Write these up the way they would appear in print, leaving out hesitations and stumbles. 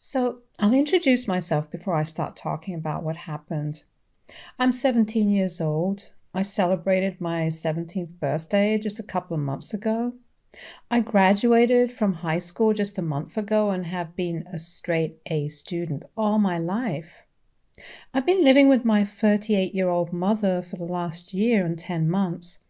So, I'll introduce myself before I start talking about what happened. I'm 17 years old. I celebrated my 17th birthday just a couple of months ago. I graduated from high school just a month ago and have been a straight A student all my life. I've been living with my 38-year-old mother for the last year and 10 months.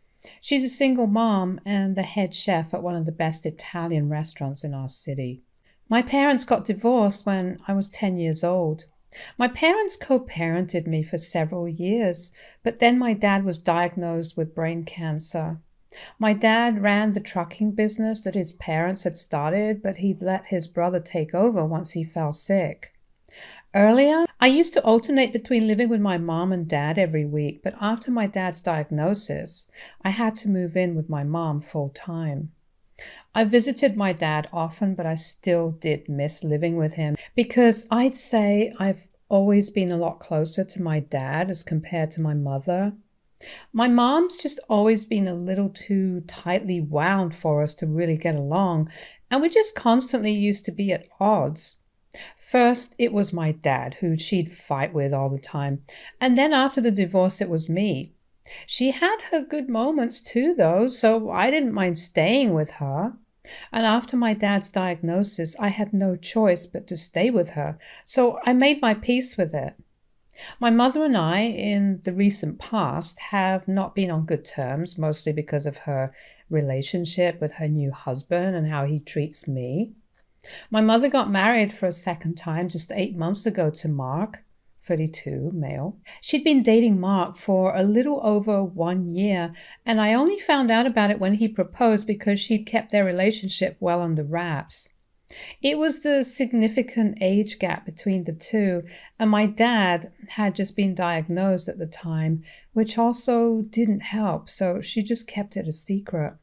She's a single mom and the head chef at one of the best Italian restaurants in our city. My parents got divorced when I was 10 years old. My parents co-parented me for several years, but then my dad was diagnosed with brain cancer. My dad ran the trucking business that his parents had started, but he'd let his brother take over once he fell sick. Earlier, I used to alternate between living with my mom and dad every week, but after my dad's diagnosis, I had to move in with my mom full time. I visited my dad often, but I still did miss living with him because I'd say I've always been a lot closer to my dad as compared to my mother. My mom's just always been a little too tightly wound for us to really get along, and we just constantly used to be at odds. First, it was my dad, who she'd fight with all the time, and then after the divorce, it was me. She had her good moments too, though, so I didn't mind staying with her. And after my dad's diagnosis, I had no choice but to stay with her, so I made my peace with it. My mother and I, in the recent past, have not been on good terms, mostly because of her relationship with her new husband and how he treats me. My mother got married for a second time just 8 months ago to Mark, 32, male. She'd been dating Mark for a little over 1 year, and I only found out about it when he proposed because she'd kept their relationship well under wraps. It was the significant age gap between the two, and my dad had just been diagnosed at the time, which also didn't help, so she just kept it a secret.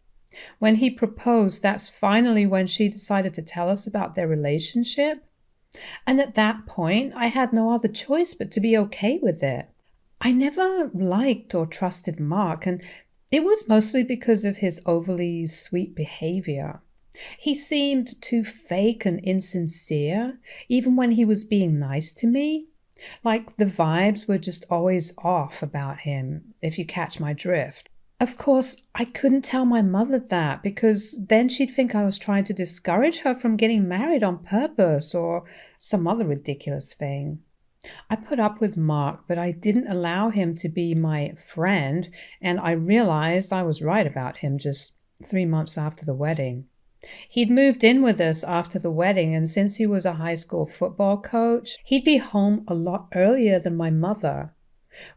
When he proposed, that's finally when she decided to tell us about their relationship. And at that point, I had no other choice but to be okay with it. I never liked or trusted Mark, and it was mostly because of his overly sweet behavior. He seemed too fake and insincere, even when he was being nice to me. Like the vibes were just always off about him, if you catch my drift. Of course, I couldn't tell my mother that because then she'd think I was trying to discourage her from getting married on purpose or some other ridiculous thing. I put up with Mark, but I didn't allow him to be my friend, and I realized I was right about him just 3 months after the wedding. He'd moved in with us after the wedding, and since he was a high school football coach, he'd be home a lot earlier than my mother.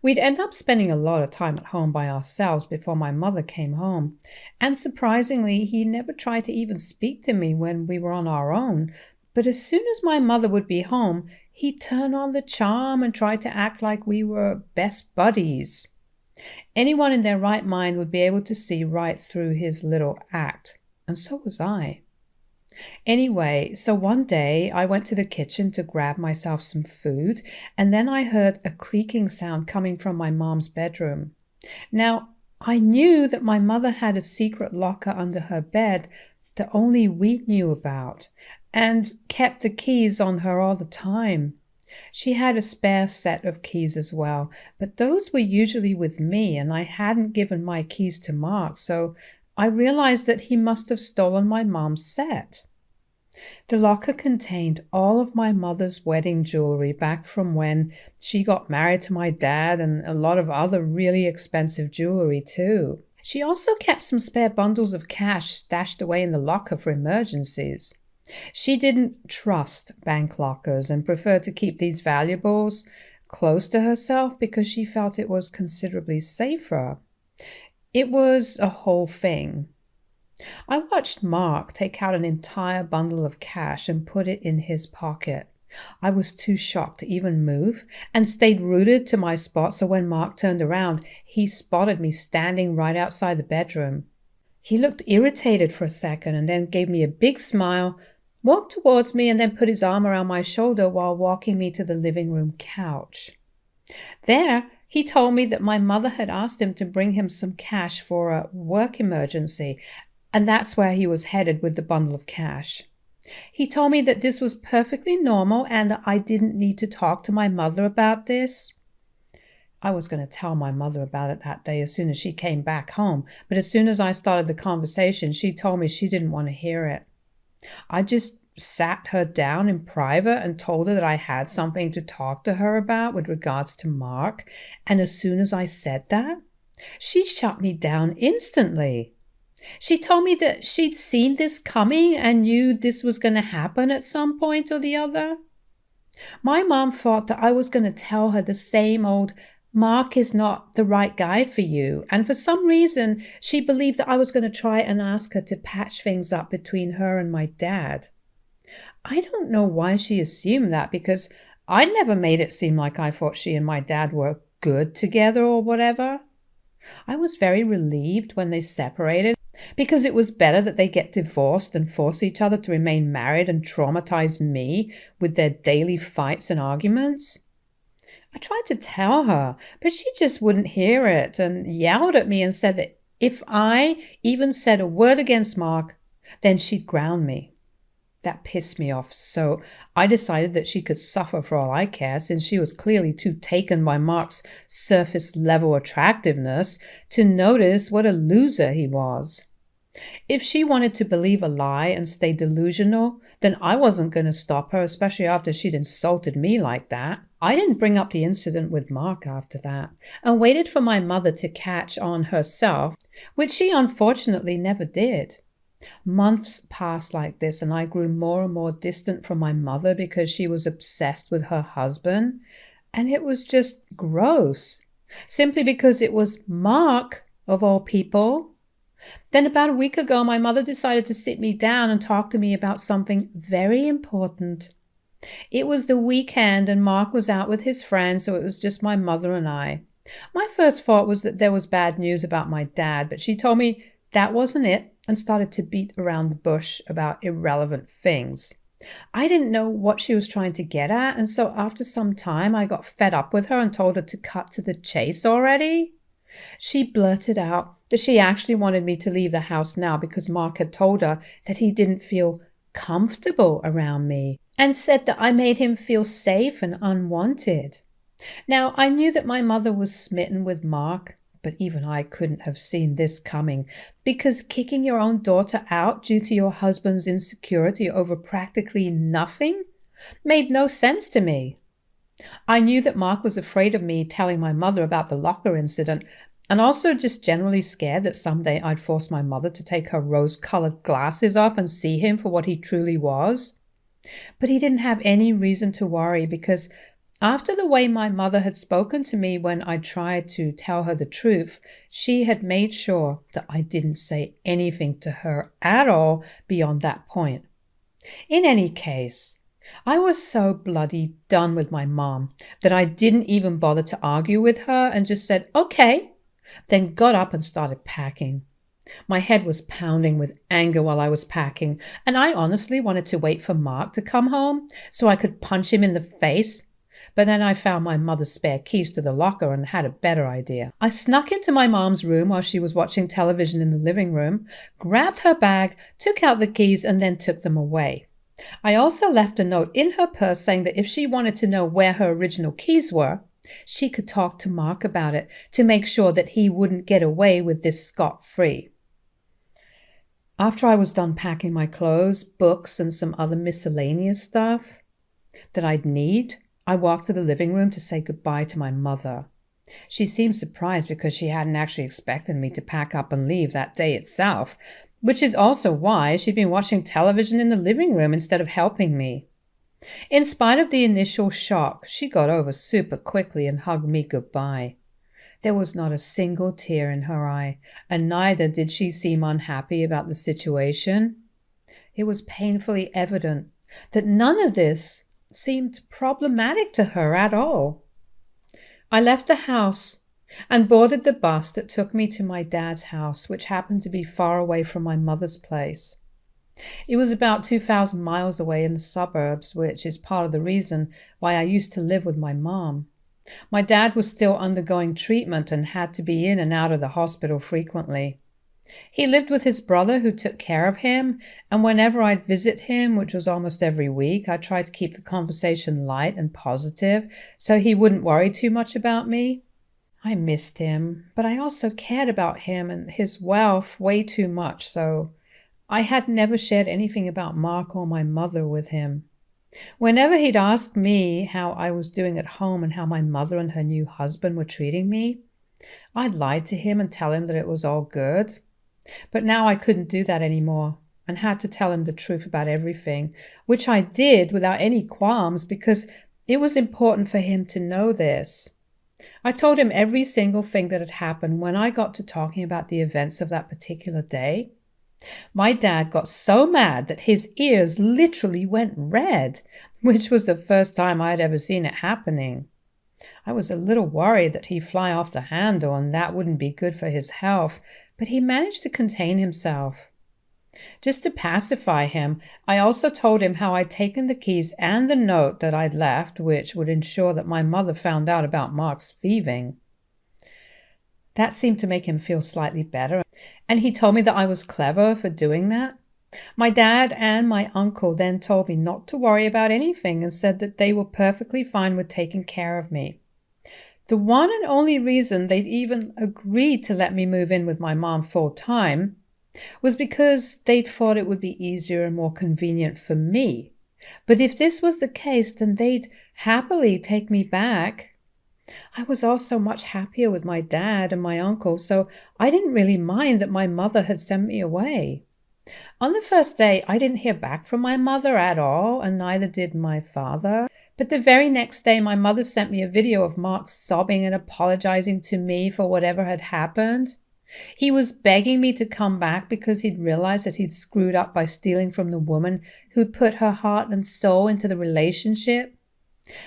We'd end up spending a lot of time at home by ourselves before my mother came home, and surprisingly, he never tried to even speak to me when we were on our own. But as soon as my mother would be home, he'd turn on the charm and try to act like we were best buddies. Anyone in their right mind would be able to see right through his little act, and so was I. Anyway, so one day I went to the kitchen to grab myself some food, and then I heard a creaking sound coming from my mom's bedroom. Now, I knew that my mother had a secret locker under her bed that only we knew about, and kept the keys on her all the time. She had a spare set of keys as well, but those were usually with me, and I hadn't given my keys to Mark, so I realized that he must have stolen my mom's set. The locker contained all of my mother's wedding jewelry back from when she got married to my dad and a lot of other really expensive jewelry too. She also kept some spare bundles of cash stashed away in the locker for emergencies. She didn't trust bank lockers and preferred to keep these valuables close to herself because she felt it was considerably safer. It was a whole thing. I watched Mark take out an entire bundle of cash and put it in his pocket. I was too shocked to even move and stayed rooted to my spot, so when Mark turned around, he spotted me standing right outside the bedroom. He looked irritated for a second and then gave me a big smile, walked towards me, and then put his arm around my shoulder while walking me to the living room couch. There, he told me that my mother had asked him to bring him some cash for a work emergency, and that's where he was headed with the bundle of cash. He told me that this was perfectly normal and that I didn't need to talk to my mother about this. I was going to tell my mother about it that day as soon as she came back home, but as soon as I started the conversation, she told me she didn't want to hear it. I just sat her down in private and told her that I had something to talk to her about with regards to Mark, and as soon as I said that, she shut me down instantly. She told me that she'd seen this coming and knew this was going to happen at some point or the other. My mom thought that I was going to tell her the same old, Mark is not the right guy for you, and for some reason she believed that I was going to try and ask her to patch things up between her and my dad. I don't know why she assumed that, because I never made it seem like I thought she and my dad were good together or whatever. I was very relieved when they separated, because it was better that they get divorced than force each other to remain married and traumatize me with their daily fights and arguments. I tried to tell her, but she just wouldn't hear it and yelled at me and said that if I even said a word against Mark, then she'd ground me. That pissed me off, so I decided that she could suffer for all I care, since she was clearly too taken by Mark's surface-level attractiveness to notice what a loser he was. If she wanted to believe a lie and stay delusional, then I wasn't going to stop her, especially after she'd insulted me like that. I didn't bring up the incident with Mark after that, and waited for my mother to catch on herself, which she unfortunately never did. Months passed like this, and I grew more and more distant from my mother because she was obsessed with her husband, and it was just gross, simply because it was Mark, of all people. Then about a week ago, my mother decided to sit me down and talk to me about something very important. It was the weekend and Mark was out with his friends, so it was just my mother and I. My first thought was that there was bad news about my dad, but she told me that wasn't it and started to beat around the bush about irrelevant things. I didn't know what she was trying to get at, and so after some time I got fed up with her and told her to cut to the chase already. She blurted out that she actually wanted me to leave the house now because Mark had told her that he didn't feel comfortable around me and said that I made him feel safe and unwanted. Now, I knew that my mother was smitten with Mark, but even I couldn't have seen this coming, because kicking your own daughter out due to your husband's insecurity over practically nothing made no sense to me. I knew that Mark was afraid of me telling my mother about the locker incident, and also just generally scared that someday I'd force my mother to take her rose-colored glasses off and see him for what he truly was. But he didn't have any reason to worry, because after the way my mother had spoken to me when I tried to tell her the truth, she had made sure that I didn't say anything to her at all beyond that point. In any case, I was so bloody done with my mom that I didn't even bother to argue with her and just said, okay, then got up and started packing. My head was pounding with anger while I was packing, and I honestly wanted to wait for Mark to come home so I could punch him in the face. But then I found my mother's spare keys to the locker and had a better idea. I snuck into my mom's room while she was watching television in the living room, grabbed her bag, took out the keys, and then took them away. I also left a note in her purse saying that if she wanted to know where her original keys were, she could talk to Mark about it to make sure that he wouldn't get away with this scot-free. After I was done packing my clothes, books, and some other miscellaneous stuff that I'd need, I walked to the living room to say goodbye to my mother. She seemed surprised because she hadn't actually expected me to pack up and leave that day itself, which is also why she'd been watching television in the living room instead of helping me. In spite of the initial shock, she got over super quickly and hugged me goodbye. There was not a single tear in her eye, and neither did she seem unhappy about the situation. It was painfully evident that none of this seemed problematic to her at all. I left the house and boarded the bus that took me to my dad's house, which happened to be far away from my mother's place. It was about 2,000 miles away in the suburbs, which is part of the reason why I used to live with my mom. My dad was still undergoing treatment and had to be in and out of the hospital frequently. He lived with his brother who took care of him, and whenever I'd visit him, which was almost every week, I tried to keep the conversation light and positive so he wouldn't worry too much about me. I missed him, but I also cared about him and his wealth way too much, so I had never shared anything about Mark or my mother with him. Whenever he'd ask me how I was doing at home and how my mother and her new husband were treating me, I'd lie to him and tell him that it was all good. But now I couldn't do that anymore and had to tell him the truth about everything, which I did without any qualms because it was important for him to know this. I told him every single thing that had happened when I got to talking about the events of that particular day. My dad got so mad that his ears literally went red, which was the first time I had ever seen it happening. I was a little worried that he'd fly off the handle and that wouldn't be good for his health, but he managed to contain himself. Just to pacify him, I also told him how I'd taken the keys and the note that I'd left, which would ensure that my mother found out about Mark's thieving. That seemed to make him feel slightly better, and he told me that I was clever for doing that. My dad and my uncle then told me not to worry about anything and said that they were perfectly fine with taking care of me. The one and only reason they'd even agreed to let me move in with my mom full time was because they'd thought it would be easier and more convenient for me. But if this was the case, then they'd happily take me back. I was also much happier with my dad and my uncle, so I didn't really mind that my mother had sent me away. On the first day, I didn't hear back from my mother at all, and neither did my father. But the very next day, my mother sent me a video of Mark sobbing and apologizing to me for whatever had happened. He was begging me to come back because he'd realized that he'd screwed up by stealing from the woman who'd put her heart and soul into the relationship.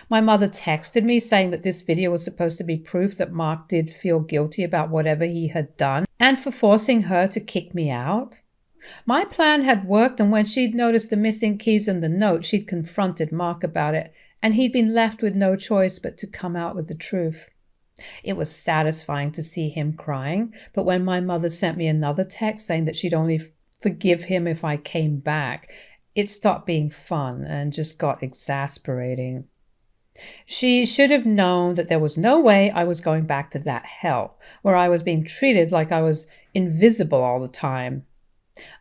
My mother texted me saying that this video was supposed to be proof that Mark did feel guilty about whatever he had done and for forcing her to kick me out. My plan had worked, and when she'd noticed the missing keys and the note, she'd confronted Mark about it, and he'd been left with no choice but to come out with the truth. It was satisfying to see him crying, but when my mother sent me another text saying that she'd only forgive him if I came back, it stopped being fun and just got exasperating. She should have known that there was no way I was going back to that hell, where I was being treated like I was invisible all the time.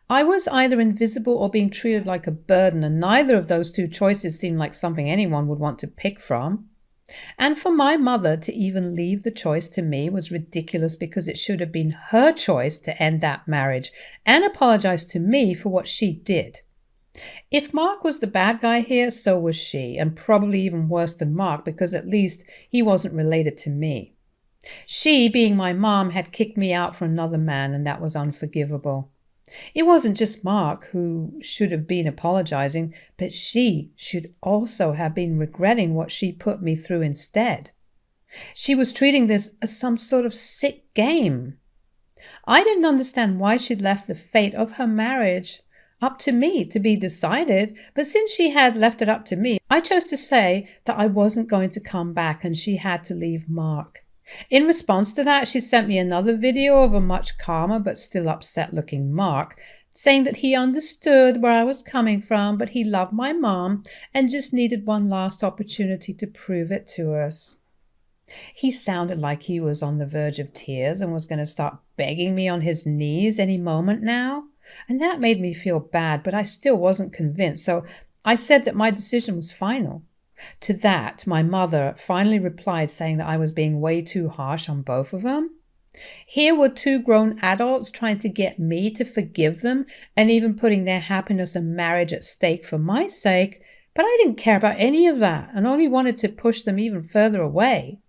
I was either invisible or being treated like a burden, and neither of those two choices seemed like something anyone would want to pick from. And for my mother to even leave the choice to me was ridiculous because it should have been her choice to end that marriage and apologize to me for what she did. If Mark was the bad guy here, so was she, and probably even worse than Mark because at least he wasn't related to me. She, being my mom, had kicked me out for another man, and that was unforgivable. It wasn't just Mark who should have been apologizing, but she should also have been regretting what she put me through instead. She was treating this as some sort of sick game. I didn't understand why she'd left the fate of her marriage up to me to be decided, but since she had left it up to me, I chose to say that I wasn't going to come back and she had to leave Mark. In response to that, she sent me another video of a much calmer but still upset-looking Mark, saying that he understood where I was coming from, but he loved my mom and just needed one last opportunity to prove it to us. He sounded like he was on the verge of tears and was going to start begging me on his knees any moment now, and that made me feel bad, but I still wasn't convinced, so I said that my decision was final. To that, my mother finally replied saying that I was being way too harsh on both of them. Here were two grown adults trying to get me to forgive them and even putting their happiness and marriage at stake for my sake, but I didn't care about any of that and only wanted to push them even further away.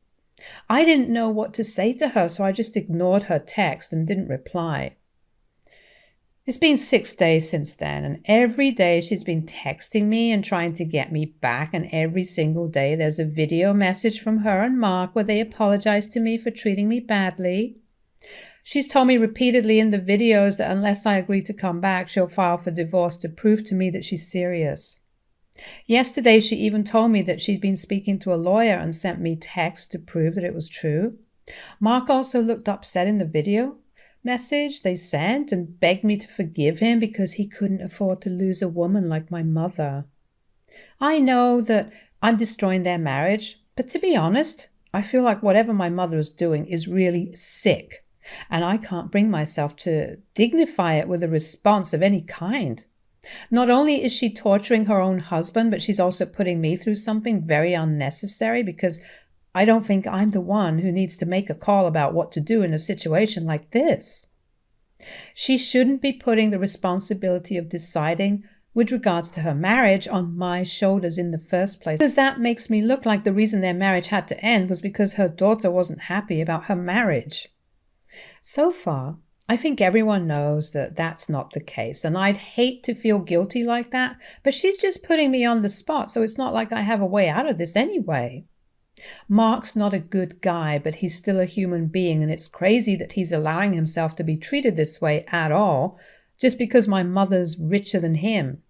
I didn't know what to say to her, so I just ignored her text and didn't reply. It's been 6 days since then, and every day she's been texting me and trying to get me back, and every single day there's a video message from her and Mark where they apologize to me for treating me badly. She's told me repeatedly in the videos that unless I agree to come back, she'll file for divorce to prove to me that she's serious. Yesterday, she even told me that she'd been speaking to a lawyer and sent me texts to prove that it was true. Mark also looked upset in the video, message they sent and begged me to forgive him because he couldn't afford to lose a woman like my mother. I know that I'm destroying their marriage, but to be honest, I feel like whatever my mother is doing is really sick, and I can't bring myself to dignify it with a response of any kind. Not only is she torturing her own husband, but she's also putting me through something very unnecessary because I don't think I'm the one who needs to make a call about what to do in a situation like this. She shouldn't be putting the responsibility of deciding with regards to her marriage on my shoulders in the first place, because that makes me look like the reason their marriage had to end was because her daughter wasn't happy about her marriage. So far, I think everyone knows that that's not the case, and I'd hate to feel guilty like that, but she's just putting me on the spot, so it's not like I have a way out of this anyway. Mark's not a good guy, but he's still a human being, and it's crazy that he's allowing himself to be treated this way at all, just because my mother's richer than him.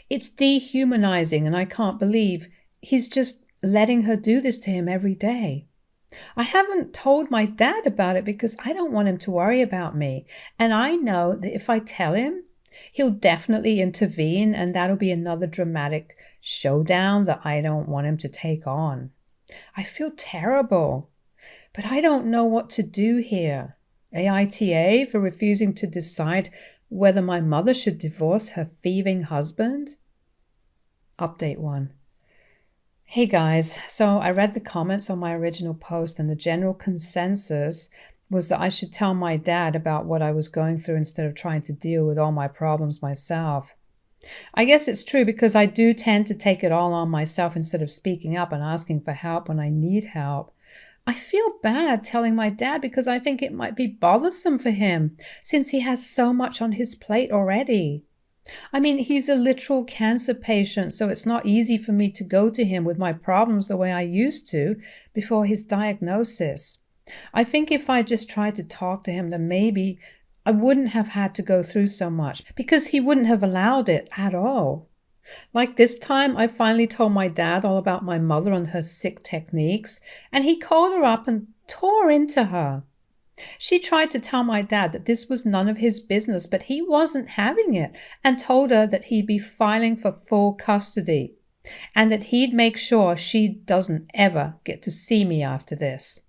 It's dehumanizing, and I can't believe he's just letting her do this to him every day. I haven't told my dad about it because I don't want him to worry about me. And I know that if I tell him, he'll definitely intervene, and that'll be another dramatic showdown that I don't want him to take on. I feel terrible, but I don't know what to do here. AITA for refusing to decide whether my mother should divorce her thieving husband? Update 1. Hey guys, so I read the comments on my original post, and the general consensus was that I should tell my dad about what I was going through instead of trying to deal with all my problems myself. I guess it's true because I do tend to take it all on myself instead of speaking up and asking for help when I need help. I feel bad telling my dad because I think it might be bothersome for him since he has so much on his plate already. I mean, he's a literal cancer patient, so it's not easy for me to go to him with my problems the way I used to before his diagnosis. I think if I just tried to talk to him, then maybe I wouldn't have had to go through so much because he wouldn't have allowed it at all. Like this time, I finally told my dad all about my mother and her sick techniques, and he called her up and tore into her. She tried to tell my dad that this was none of his business, but he wasn't having it, and told her that he'd be filing for full custody and that he'd make sure she doesn't ever get to see me after this.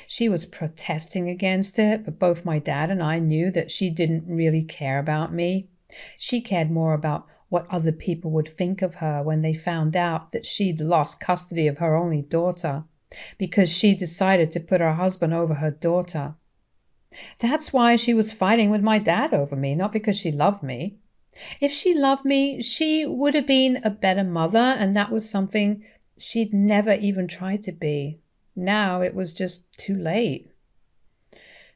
She was protesting against it, but both my dad and I knew that she didn't really care about me. She cared more about what other people would think of her when they found out that she'd lost custody of her only daughter because she decided to put her husband over her daughter. That's why she was fighting with my dad over me, not because she loved me. If she loved me, she would have been a better mother, and that was something she'd never even tried to be. Now it was just too late.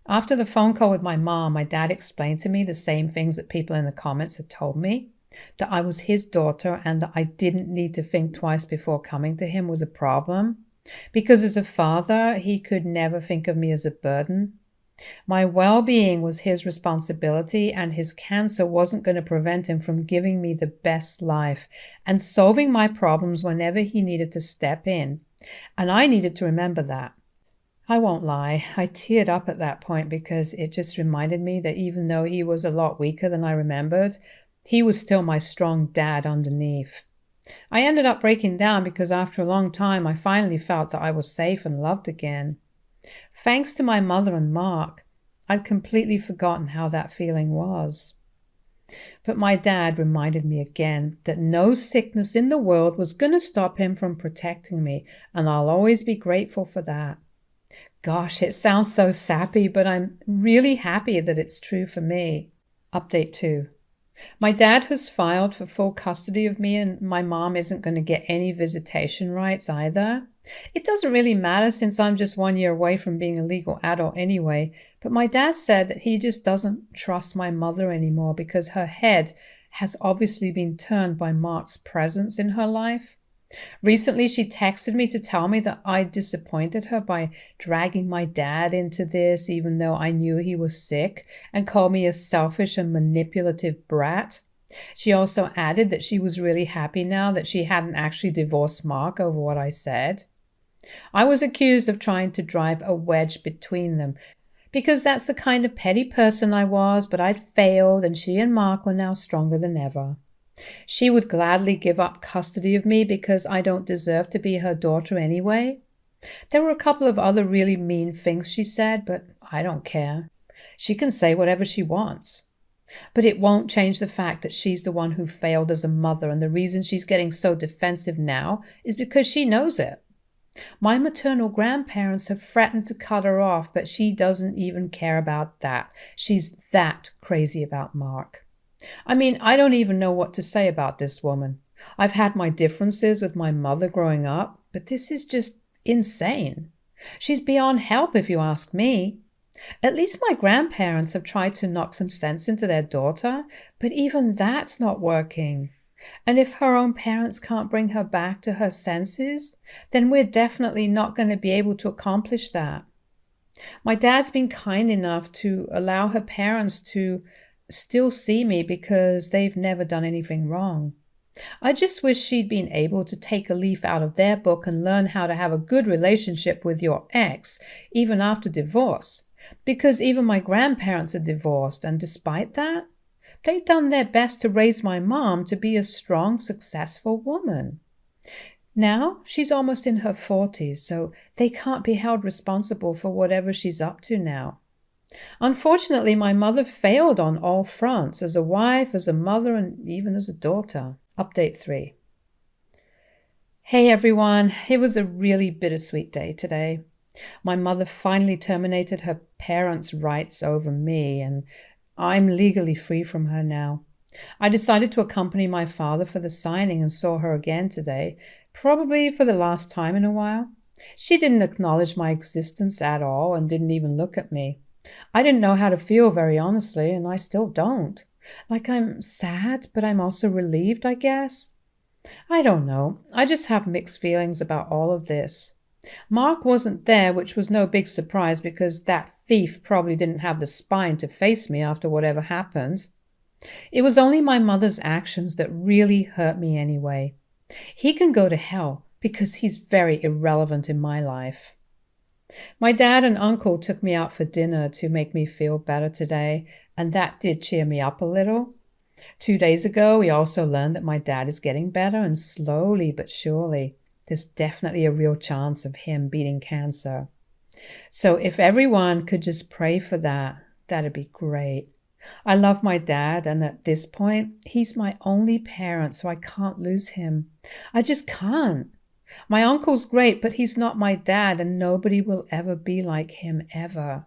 After the phone call with my mom, my dad explained to me the same things that people in the comments had told me, that I was his daughter and that I didn't need to think twice before coming to him with a problem, because as a father, he could never think of me as a burden. My well-being was his responsibility, and his cancer wasn't going to prevent him from giving me the best life and solving my problems whenever he needed to step in. And I needed to remember that. I won't lie, I teared up at that point because it just reminded me that even though he was a lot weaker than I remembered, he was still my strong dad underneath. I ended up breaking down because after a long time I finally felt that I was safe and loved again. Thanks to my mother and Mark, I'd completely forgotten how that feeling was. But my dad reminded me again that no sickness in the world was going to stop him from protecting me, and I'll always be grateful for that. Gosh, it sounds so sappy, but I'm really happy that it's true for me. Update 2. My dad has filed for full custody of me, and my mom isn't going to get any visitation rights either. It doesn't really matter since I'm just 1 year away from being a legal adult anyway, but my dad said that he just doesn't trust my mother anymore because her head has obviously been turned by Mark's presence in her life. Recently, she texted me to tell me that I disappointed her by dragging my dad into this, even though I knew he was sick, and called me a selfish and manipulative brat. She also added that she was really happy now that she hadn't actually divorced Mark over what I said. I was accused of trying to drive a wedge between them because that's the kind of petty person I was, but I'd failed and she and Mark were now stronger than ever. She would gladly give up custody of me because I don't deserve to be her daughter anyway. There were a couple of other really mean things she said, but I don't care. She can say whatever she wants. But it won't change the fact that she's the one who failed as a mother, and the reason she's getting so defensive now is because she knows it. My maternal grandparents have threatened to cut her off, but she doesn't even care about that. She's that crazy about Mark. I mean, I don't even know what to say about this woman. I've had my differences with my mother growing up, but this is just insane. She's beyond help if you ask me. At least my grandparents have tried to knock some sense into their daughter, but even that's not working. And if her own parents can't bring her back to her senses, then we're definitely not going to be able to accomplish that. My dad's been kind enough to allow her parents to still see me because they've never done anything wrong. I just wish she'd been able to take a leaf out of their book and learn how to have a good relationship with your ex, even after divorce. Because even my grandparents are divorced, and despite that, they'd done their best to raise my mom to be a strong, successful woman. Now she's almost in her 40s, so they can't be held responsible for whatever she's up to now. Unfortunately, my mother failed on all fronts, as a wife, as a mother, and even as a daughter. Update 3. Hey everyone, it was a really bittersweet day today. My mother finally terminated her parents' rights over me, and I'm legally free from her now. I decided to accompany my father for the signing and saw her again today, probably for the last time in a while. She didn't acknowledge my existence at all and didn't even look at me. I didn't know how to feel, very honestly, and I still don't. Like, I'm sad, but I'm also relieved, I guess. I don't know. I just have mixed feelings about all of this. Mark wasn't there, which was no big surprise because that thief probably didn't have the spine to face me after whatever happened. It was only my mother's actions that really hurt me anyway. He can go to hell because he's very irrelevant in my life. My dad and uncle took me out for dinner to make me feel better today, and that did cheer me up a little. 2 days ago, we also learned that my dad is getting better, and slowly but surely, there's definitely a real chance of him beating cancer. So if everyone could just pray for that, that'd be great. I love my dad, and at this point, he's my only parent, so I can't lose him. I just can't. My uncle's great, but he's not my dad, and nobody will ever be like him, ever.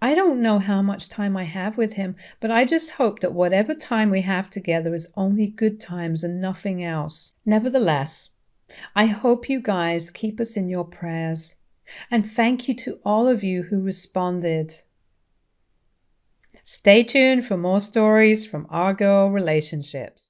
I don't know how much time I have with him, but I just hope that whatever time we have together is only good times and nothing else. Nevertheless, I hope you guys keep us in your prayers. And thank you to all of you who responded. Stay tuned for more stories from our girl relationships.